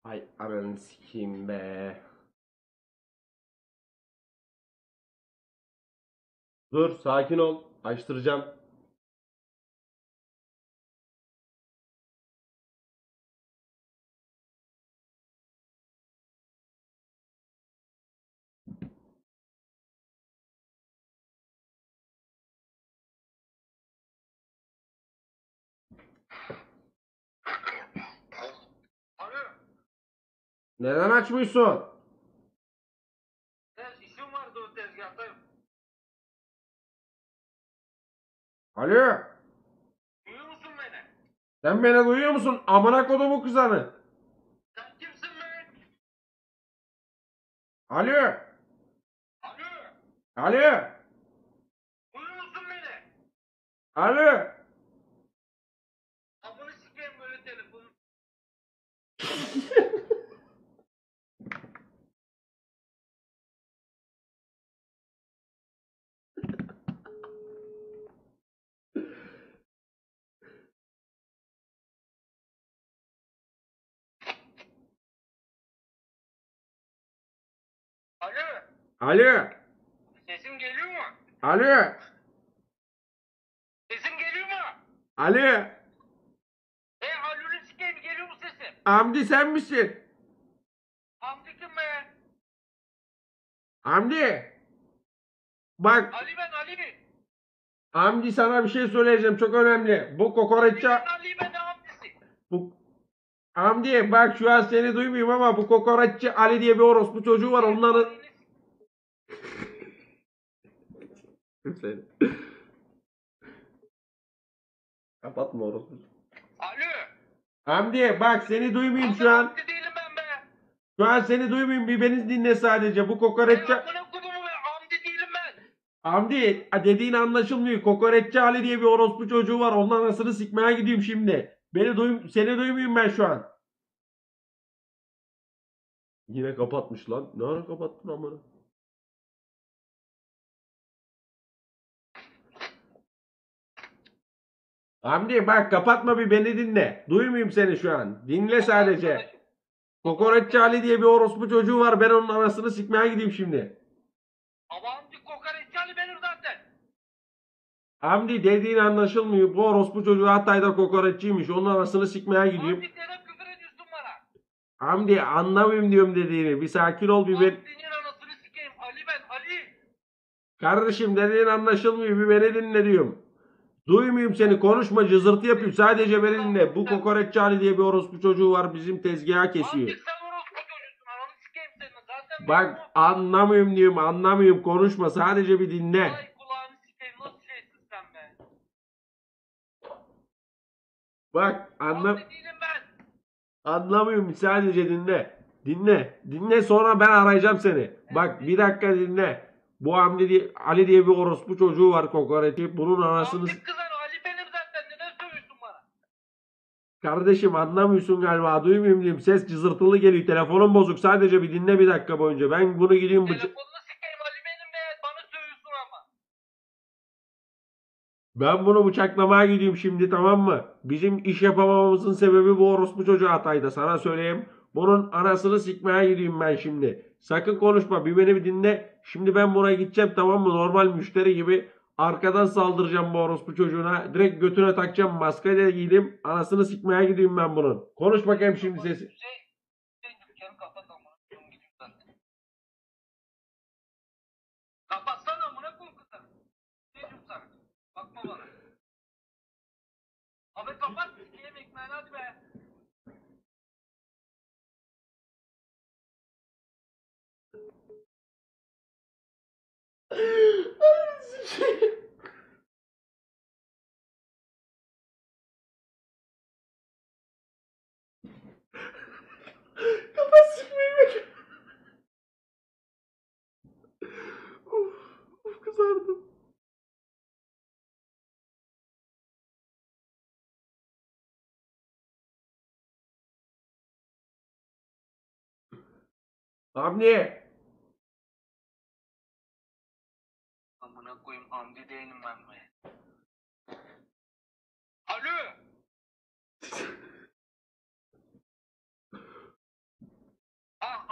Ay ananı sikeyim be. Dur sakin ol. Açtıracağım. Alo, Neden açmıyorsun? işim vardı o tezgahtayım. Alo. Duyuyor musun beni? Sen beni duyuyor musun? Amına kodumu kızanı. Sen kimsin be? Alo. Alo, Alo. duyuyor musun beni? Alo. Amını sikeyim böyle telefonu. Alo, Alo. sesim geliyor mu? Alo. Sesim geliyor mu? Alo. Alo'nu sikeyim geliyor mu sesim? Hamdi sen misin? Hamdi kim be? Hamdi. Bak Ali ben Ali. Hamdi sana bir şey söyleyeceğim çok önemli. Bu kokoreççi Ali ben ne Hamdi'si? bu Hamdi bak şu an seni duymuyorum ama bu kokoreççi Ali diye bir orospu çocuğu var onların seni. Kapatma orospu. Alo. Hamdi bak seni duymuyorum Abi şu an. Hamdi değilim ben be. Şu an seni duymuyorum. Bir beni dinle sadece. Bu kokoreççi... Amına kodumu be. Hamdi değilim ben. Hamdi dediğin anlaşılmıyor. Kokoreççi Ali diye bir orospu çocuğu var. Onun anasını sikmeye gidiyorum şimdi. Seni duymuyorum ben şu an. Yine kapatmış lan. Ne ara kapattın amına? Hamdi bak kapatma bir beni dinle. Duymuyorum seni şu an. Dinle sadece. Kokoreççi Ali diye bir orospu çocuğu var. Ben onun anasını sikmeye gideyim şimdi. Ama Hamdi kokoreççi Ali benim zaten. Hamdi dediğin anlaşılmıyor. Bu orospu çocuğu Hatay'da kokoreççiymiş. Onun anasını sikmeye gidiyorum. Hamdi neden küfür ediyorsun bana? Hamdi anlamıyorum diyorum dediğini. Bir sakin ol bir ben. Hamdi'nin anasını sikeyim. Ali ben Ali. Kardeşim dediğin anlaşılmıyor. Bir beni dinle diyorum. Duymuyorum seni. Konuşma cızırtı yapıyor. Sadece beni dinle. Bu kokoreççi Ali diye bir orospu çocuğu var. Bizim tezgaha kesiyor. Hamdi sen orospu çocuğusun. Ananı sikeyim senin. Zaten Bak anlamıyorum diyorum. Anlamıyorum. Konuşma. Sadece bir dinle. Ay kulağını sikeyim. Nasıl şeysin sen be? Bak Hamdi değilim ben. anlamıyorum. Sadece dinle. Dinle. Dinle sonra ben arayacağım seni. Bak bir dakika dinle. Bu Ali diye bir orospu çocuğu var kokoreççi. Bunun anasını... Hamdi kızan Ali benim zaten. Neden söylüyorsun bana? Kardeşim anlamıyorsun galiba. Duymuyorum diyorum. Ses cızırtılı geliyor. Telefonum bozuk. Sadece bir dinle bir dakika boyunca. Ben bunu gideyim Telefonunu sikeyim Ali benim de. Bana söylüyorsun ama. Ben bunu bıçaklamaya gidiyorum şimdi tamam mı? Bizim iş yapamamamızın sebebi bu orospu çocuğu Hatay'da. Sana söyleyeyim. Bunun anasını sikmeye gidiyorum ben şimdi. Sakın konuşma. Bir beni bir dinle. Şimdi ben buraya gideceğim tamam mı? Normal müşteri gibi. Arkadan saldıracağım bu orospu çocuğuna. Direkt götüne takacağım. Maske de giydim. Anasını sikmeye gidiyorum ben bunun. Konuş bakayım şimdi sesi. Dükkanı kapat amına koyayım gidiyor zaten. Kapatsana amına koyayım kızım. Ne diyorum sana? Bakma bana. Abi kapat sikeyim ekmeğini hadi be. Kapat sikmeyi. Of kızardım. Hamdi. Amına koyayım Hamdi değilim ben be. Alo.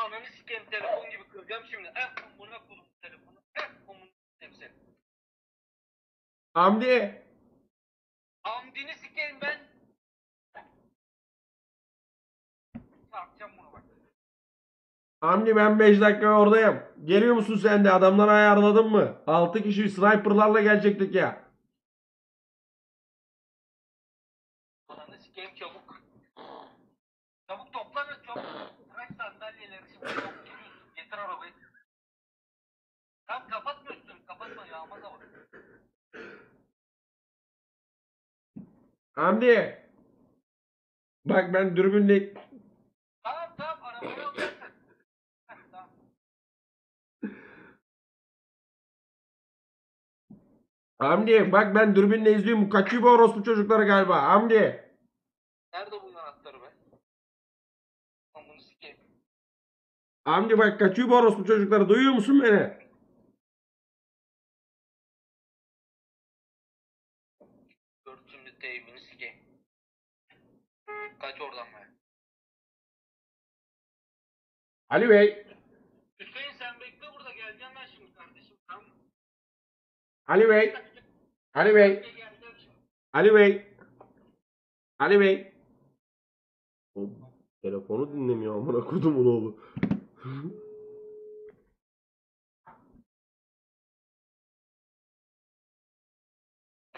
ananı sikeyim telefon gibi kıracağım şimdi. Amına koydum telefonu. Amına sikeyim seni. Hamdi. Hamdini sikeyim ben. Çarpacağım bunu bak. Hamdi ben 5 dakika oradayım. Geliyor musun sen de? Adamları ayarladın mı? 6 kişi sniperlarla gelecektik ya. Ananı sikeyim çabuk. Çabuk toplanın çabuk. Bırak sandalyeleri şimdi çabuk gidiyorsun. Getir arabayı. Tamam kapatma üstünü. Kapatma yağmaz hava. Hamdi. Bak ben dürbünle... Tamam arabayı alacaksın. Tamam. Hamdi bak ben dürbünle izliyorum. Kaçıyor bu orospu çocukları galiba. Hamdi. Nerede bu anahtarı be? Amını sikeyim. Hamdi bak kaçıyor bu orospu çocukları. Duyuyor musun beni? Dur şimdi teybini sikeyim. Kaç oradan be. Ali Bey. Hüseyin sen bekle burada geleceğim ben şimdi kardeşim tamam mı? Ali Bey. Ali Bey. Geleceğim şimdi. Ali Bey. Ali Bey. O telefonu dinlemiyor amına kodumun oğlu.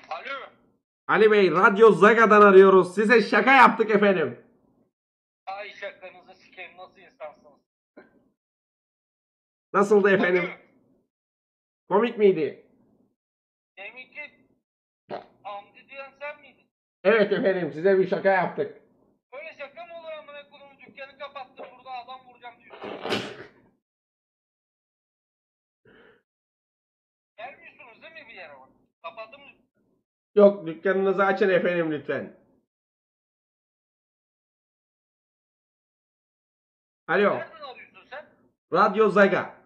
Alo. Ali Bey Radyo Zaga'dan arıyoruz. Size şaka yaptık efendim. Ay şakanızı sikeyim nasıl insansınız? Nasıldı efendim? Alo. Komik miydi? Deminki Hamdi diyen sen miydin? Evet efendim size bir şaka yaptık. Böyle şaka mı olur amına koyduğum dükkanı kapattım burada adam vuracağım diyor. Gelmiyorsunuz değil mi bir yere bak? Kapattım. Yok dükkanınızı açın efendim lütfen. Alo. Nereden arıyorsun sen? Radyo Zaga.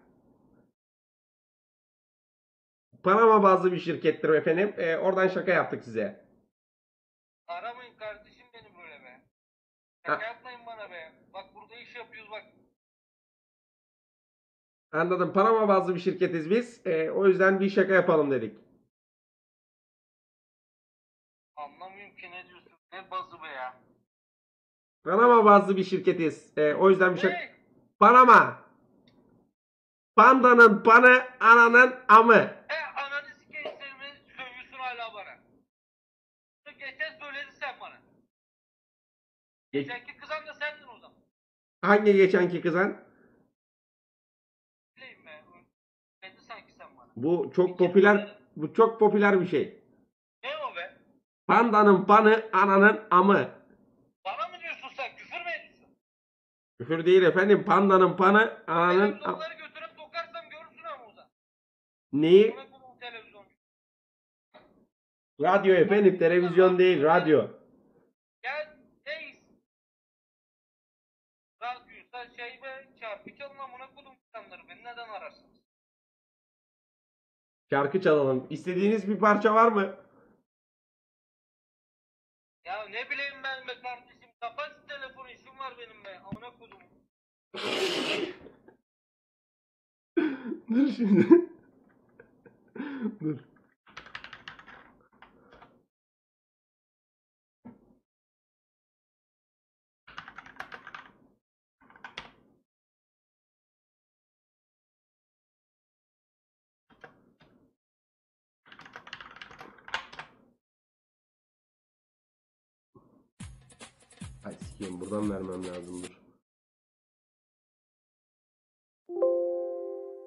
Panama bazlı bir şirkettir efendim. Oradan şaka yaptık size. Aramayın kardeşim beni böyle be. Şaka yapmayın bana be. Bak burada iş yapıyoruz bak. Anladım. Panama bazlı bir şirketiz biz. O yüzden bir şaka yapalım dedik. Anlamıyorum ki ne diyorsun. Ne bazı be ya. Panama bazlı bir şirketiz. O yüzden bir şaka... Ne? Panama. Pandanın panı, ananın amı. Ananı sikeyim seni beni sövüyorsun hala bana. Geçen söyledin sen bana. Geçenki kızan da sendin o zaman. Hangi geçenki kızan? Bileyim be. Dedi sanki sen bana. Bu çok popüler, bu çok popüler bir şey. Ne o be? Pandanın panı, ananın amı. Bana mı diyorsun sen? Küfür mü ediyorsun? Küfür değil efendim. Pandanın panı, ananın amı. Televizyonları götürüp sokarsam görürsün ama o zaman. Neyi? Buna bunun televizyon. Radyo efendim, televizyon değil, radyo. Gel neyiz? Radyoysa şey be çarpı çalın amına kodum insanları beni neden ararsınız? Şarkı çalalım. İstediğiniz bir parça var mı? Ya ne bileyim ben be kardeşim kapat şu telefonu işim var benim be amına kodum. Dur şimdi. Dur. Ay sikeyim buradan vermem lazım dur.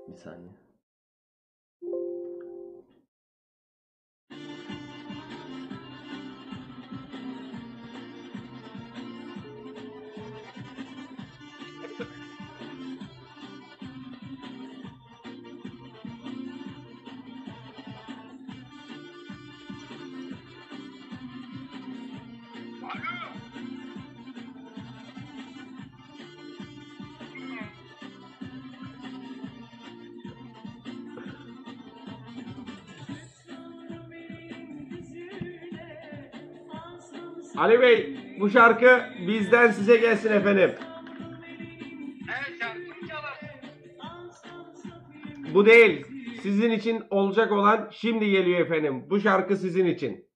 Bir saniye. Ali Bey, bu şarkı bizden size gelsin efendim. Şarkı mı bu değil. Sizin için olacak olan şimdi geliyor efendim. Bu şarkı sizin için.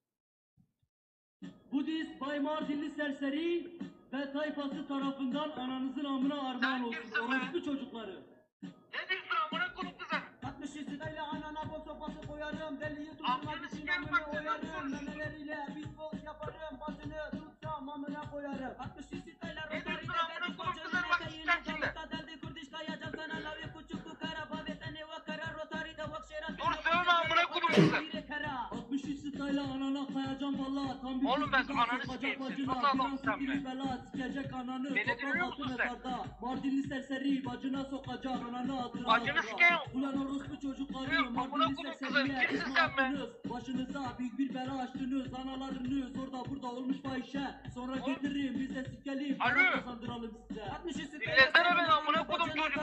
Budist Bay Mardinli serseri ve tayfası tarafından ananızın amına armağan olsun. Orospu çocukları. Ne diyorsun amına kodum kızım? 60 yaşındayla anana bol sopası koyarım. Deliyi Amcanı tutturmak için sikerim amına bak, sen oyarım. nasıl konuşuyorsun? Memeleriyle beatbox yaparım. Başını tutsam amına koyarım. 60 yaşındayla Ne diyorsun amına kodum kızım? Bak sikeceğim şimdi. Dur söyleme amına kodum kızım. 63 style'a anana kayacağım valla. Tam bir Oğlum ben kızdan ananı sokacak sikeyim seni. bacına. Nasıl Bir an adamsın sen sikili be? bela sikecek ananı. Beni Toprak dinliyor musun altı sen? mezarda. Mardinli serseri bacına sokacak ananı adına. Bacını sikeyim. Ulan orospu çocukları. Yürü, amına Mardinli kodum kızım, serseriye kimsin ismi sen be? attınız. Başınıza büyük bir bela açtınız. Analarınız orada burada olmuş fahişe. Sonra getirin bize sikelim. Alo. Para kazandıralım size. 63 Dinlesene beni amına kodum çocuk.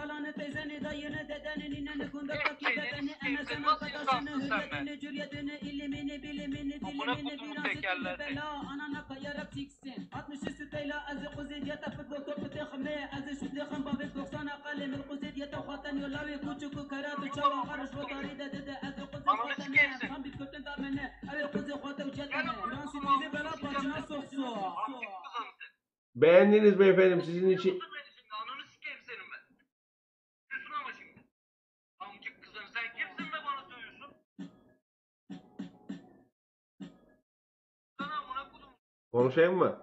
Halanı teyzeni dayını dedeni nineni kundak Hep çeneni sikeyim seni. Nasıl insansın sen be? Hürriyetini, ilimini, bilimini, Amına dilimini, kodumun virasını, tekerleri. bela, anana kayarak siksin. 60 ستيلا أزي قزيد يتفت بطوب تخمي أزي شد خم بافيك بوكسان أقل من قزيد يتوخاتن يلاوي كوتشكو كرات وشوا خرج وطاري دد أزي قزيد Ananı خواتن sikeyim seni. خم بيتكتن دامنة أبي قزيد خواتن وجدن Gel amına لان kodum سيدي بلا amına باجنا sikeceğim سوكسو seni. Amcık kızım sen. Beğendiniz mi efendim sizin için? Dur beni şimdi, ananı sikeyim senin ben. Küsün ama şimdi. Amcık kızım sen kimsin be bana söylüyorsun? Sana amına kodum. Konuşayım mı?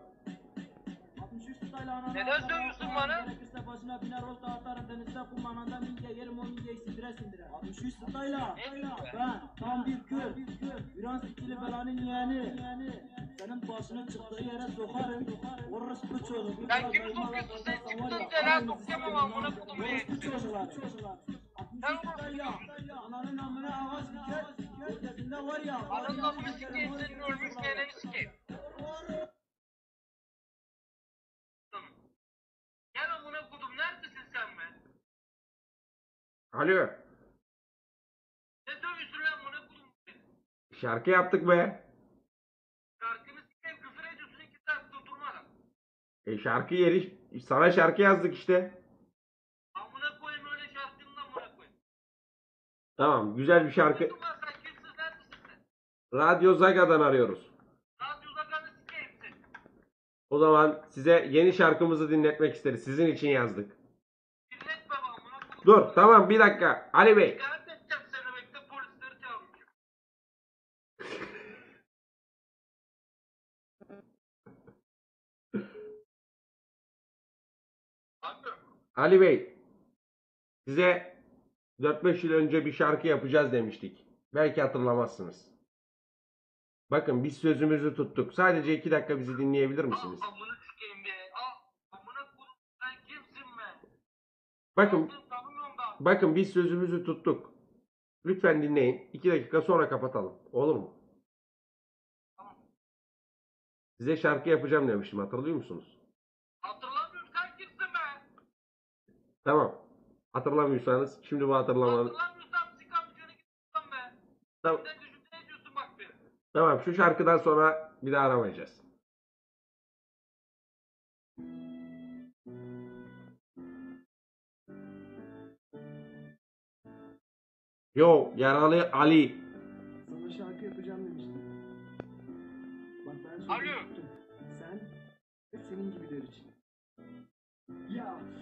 63 ستايلا أنا Neden söylüyorsun bana? Gerekirse başına biner olta atarım denizde kumananda minge yerim o mingeyi sindire sindire 63 ستايلا Ne diyorsun be? Ben tam bir Kürt İran sikili belanın yeğeni Senin başını çıktığı yere sokarım Orospu çocuğu Sen kimi sokuyorsun? Sen çıktın Celal Tokyan'ın amına kodum yeğeni. Orospu çocuklar Sen 63 ستايلا Ananın amına ağaç diker Ötesinde var ya Ananın lafını sikeyim senin ölmüş yeğenini sikeyim. Gel amına kodum neredesin sen be? Alo. Ne dövüyorsun lan amına kodum? Şarkı yaptık be. Şarkını sikeyim küfür ediyorsun 2 saat durmadan. Şarkı yeri sana şarkı yazdık işte. Amına koyayım öyle şarkının amına koyayım. Tamam güzel bir şarkı. Duydun lan sen kimsin neredesin sen? Radyo Zaga'dan arıyoruz. Radyo zaganı sikeyim seni. O zaman size yeni şarkımızı dinletmek isteriz. Sizin için yazdık. Dinletme be amına kodum. Dur tamam bir dakika Ali Bey. Şikayet edeceğim seni bekle polisleri çağıracağım. Abi. Ali Bey. Size 4-5 yıl önce bir şarkı yapacağız demiştik. Belki hatırlamazsınız. Bakın biz sözümüzü tuttuk. Sadece 2 dakika bizi dinleyebilir misiniz? Amına sikeyim be. Amına kodum sen kimsin be? Bakın Ben tanımıyorum da. bakın biz sözümüzü tuttuk. Lütfen dinleyin. 2 dakika sonra kapatalım. Olur mu? Tamam. Size şarkı yapacağım demiştim. Hatırlıyor musunuz? Hatırlamıyorum sen kimsin be? Tamam. Hatırlamıyorsanız şimdi bu hatırlamanız. Hatırlamıyorsam sikam seni gittim be. Tamam. Bir de düşünce ediyorsun bak beni. Tamam şu şarkıdan sonra bir daha aramayacağız. Yo yaralı Ali. Sana şarkı yapacağım demiştim. Bak ben sözümü Alo. tuttum. Sen ve senin gibiler için.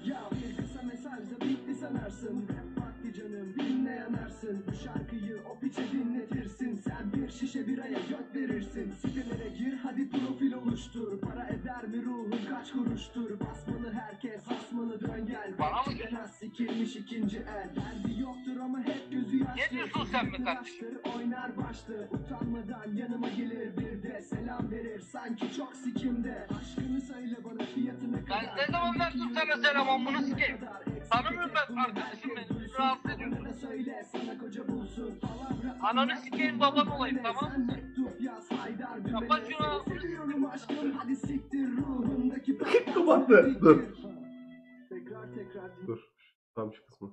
Ya bir kısa mesajla bitti sanarsın. Rap vakti canım dinle yanarsın. Bu şarkıyı o piçe dinletirsin. Sen bir şişe biraya göt verirsin. Sitelere gir hadi profil oluştur. Para eder mi ruhun kaç kuruştur. Basmalı herkes hasmalı dön gel. Bana mı Bekçiden az sikilmiş ikinci el. Derdi yoktur ama hep gözü yaşlı. Ne diyorsun sen be kardeşim? Oynar başlı utanmadan yanıma gelir bir de selam verir sanki çok sikimde. Aşkını söyle bana fiyatına kadar. Ben ne zaman verdim sana selam amına sikeyim. Tanımıyorum ben arkadaşım beni. Rahatsız ediyorsun. Bana söyle sana koca bulsun. Ananı sikeyim baban olayım tamam mı? Mektup yaz haydar dümene. Kapat şunu. Seviyorum aşkım hadi siktir ruhundaki. Kapattı, dur. Tekrar dinle. Dur. Tam şu kısmı.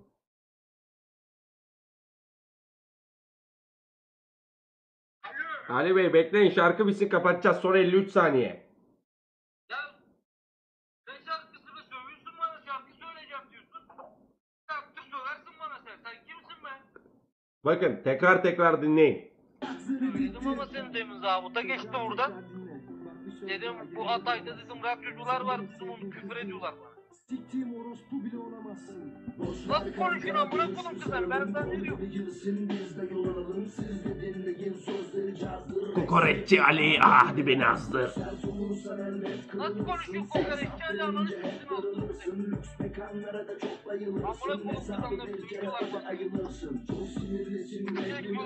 Alo. Ali Bey bekleyin şarkı bitsin kapatacağız. Son 53 saniye. Ya ne şarkısını söylüyorsun bana şarkı söyleyeceğim diyorsun. Şarkı söylersin bana sen. Bakın tekrar tekrar dinleyin. Dedim ama senin demin zabıta geçti oradan. Dedim bu Hatay'da dedim radyocular var dedim onu küfür ediyorlar bana. Siktiğim orospu bile olamazsın. Nasıl konuşuyorsun amına koydum kızlar ben sana ne diyorum? Kokoreççi Ali hadi beni azdır. Nasıl konuşuyorsun kokoreççi Ali ananı siksin olsun sen. Amına koydum kızlarla bir duyuyorlar bana.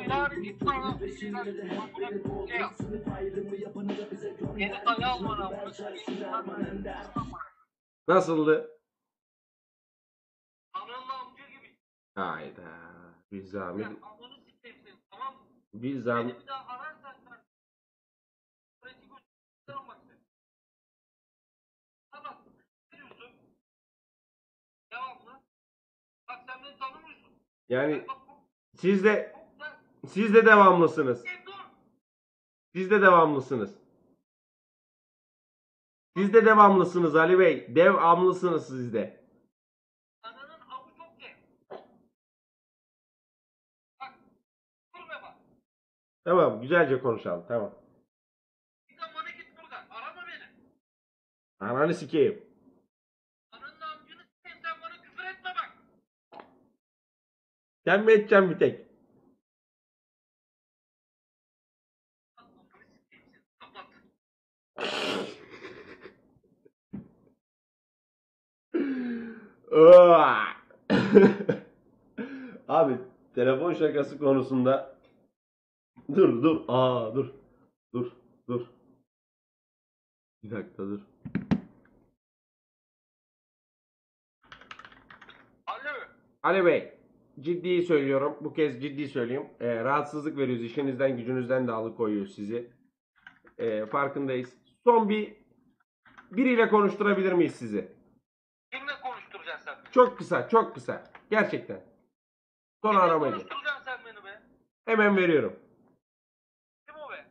Yani git bana bir şeyler amına koydum şey yap. Yeni dayı al bana amına koydum. Nasıldı? Ananla amca gibi. Hayda. Bir zahmet. Sen ananı sikeyim seni tamam mı? Bir Beni zahmet. bir daha ararsan sen. Pratik göstereceğim bak sen. Tamam. Ne diyorsun? Devamlı. Bak sen beni tanımıyorsun. Yani Bak bu. siz de Sen. siz de devamlısınız. Dur. Siz de devamlısınız. Siz de devamlısınız Ali Bey. Devamlısınız siz de. Ananın avı çok ye. Bak. Dur be bak. Tamam, güzelce konuşalım. Tamam. Bir zamana git buradan. Arama beni. Ananı sikeyim. Ananın amcını sikeyim sen bana küfür etme bak. Sen mi edeceksin bir tek? Ananı sikeyim seni. Kapat. Aa! Abi telefon şakası konusunda dur. Dur. Bir dakika dur. Alo. Ali Bey, ciddi söylüyorum. Bu kez ciddi söyleyeyim. Rahatsızlık veriyoruz. İşinizden gücünüzden de alıkoyuyor sizi. Farkındayız. Son biriyle konuşturabilir miyiz sizi? Kimle konuşturacaksın sen beni? Çok kısa. Gerçekten. Son Kimle aramayı. konuşturacaksın sen beni be? Hemen veriyorum. Kim o be?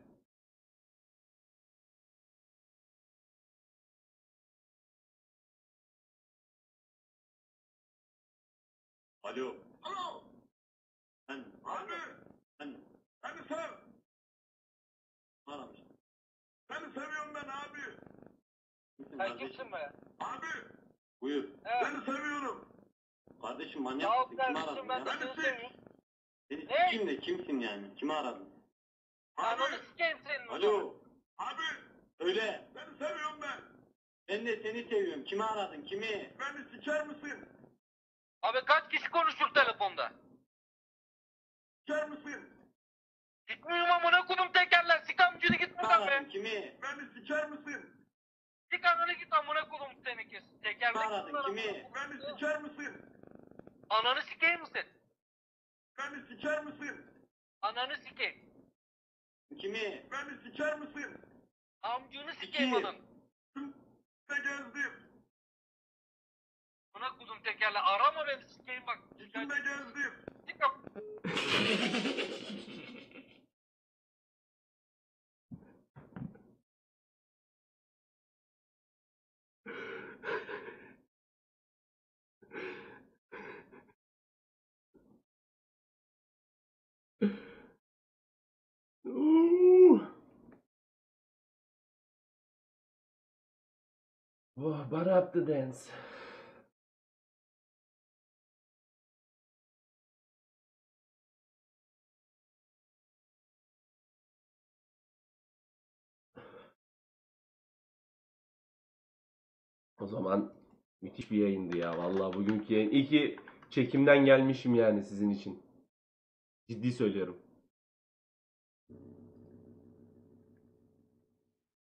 Alo. Alo. Ben Abi. ben Seni sev. aramış. Seni seviyorum ben abi. Kimsin Sen kardeşim? kimsin be? Abi. Buyur. Evet. Seni seviyorum. Kardeşim Ya manyak mısın? Kimi kardeşim aradın ben de ya? seni seviyorum. Seni Ne? sikeyim de kimsin yani? Kimi aradın? Ananı sikeyim senin o zaman. Alo. Abi. Öyle. Seni seviyorum ben. Ben de seni seviyorum. Kimi aradın? Kimi? Beni siker misin? Abi kaç kişi konuşur telefonda? Siker misin? Sikmiyorum amına kodum tekerler. Sik amcını git Kimi buradan aradın? be. Kimi? Beni siker misin? Sik ananı git amına kodum seni kes. Kimi Tekerlek aradın? Kimi? Beni siker misin? Ananı sikeyim misin? Beni siker misin? Ananı sikeyim. Kimi? Beni siker misin? Amcını sikeyim Sikeyim. ananı. Ne gezdim? Buna kuzum tekerle arama beni sikeyim bak. İçinde gezdim. Sik yap. Oh, but up the dance. O zaman müthiş bir yayındı ya. Vallahi bugünkü yayın. İyi ki çekimden gelmişim yani sizin için. Ciddi söylüyorum.